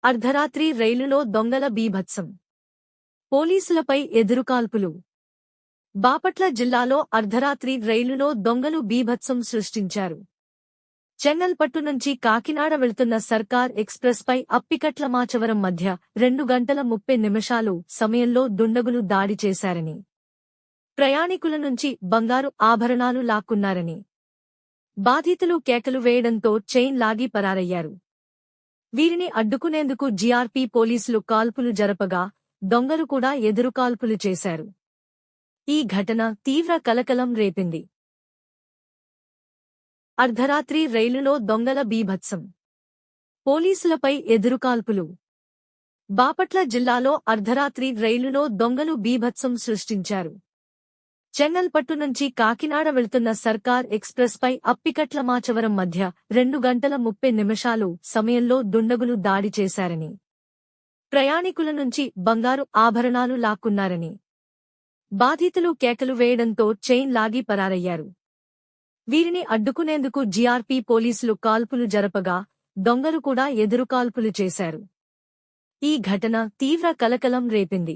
అర్ధరాత్రి రైలులో దొంగల బీభత్సం. పోలీసులపై ఎదురుకాల్పులు. బాపట్ల జిల్లాలో అర్ధరాత్రి రైలులో దొంగలు బీభత్సం సృష్టించారు. చెంగల్పట్టు నుంచి కాకినాడ వెళ్తున్న సర్కార్ ఎక్స్ప్రెస్ పై అప్పికట్లమాచవరం మధ్య 2:30 సమయంలో దుండగులు దాడి చేశారని, ప్రయాణికుల నుంచి బంగారు ఆభరణాలు లాక్కున్నారని, బాధితులు కేకలు వేయడంతో చైన్ లాగి పరారయ్యారు. వీరిని అడ్డుకునేందుకు జీఆర్పీ పోలీసులు కాల్పులు జరపగా దొంగలు కూడా ఎదురుకాల్పులు చేశారు. ఈ ఘటన తీవ్ర కలకలం రేపింది. అర్ధరాత్రి రైలులో దొంగల బీభత్సం. పోలీసులపై ఎదురుకాల్పులు. బాపట్ల జిల్లాలో అర్ధరాత్రి రైలులో దొంగలు బీభత్సం సృష్టించారు. చెంగల్పట్టు నుంచి కాకినాడ వెళ్తున్న సర్కార్ ఎక్స్ప్రెస్ పై అప్పికట్లమాచవరం మధ్య 2:30 సమయంలో దుండగులు దాడి చేశారని, ప్రయాణికుల నుంచి బంగారు ఆభరణాలు లాక్కున్నారని, బాధితులు కేకలు వేయడంతో చైన్ లాగి పరారయ్యారు. వీరిని అడ్డుకునేందుకు జీఆర్పీ పోలీసులు కాల్పులు జరపగా దొంగలు కూడా ఎదురుకాల్పులు చేశారు. ఈ ఘటన తీవ్ర కలకలం రేపింది.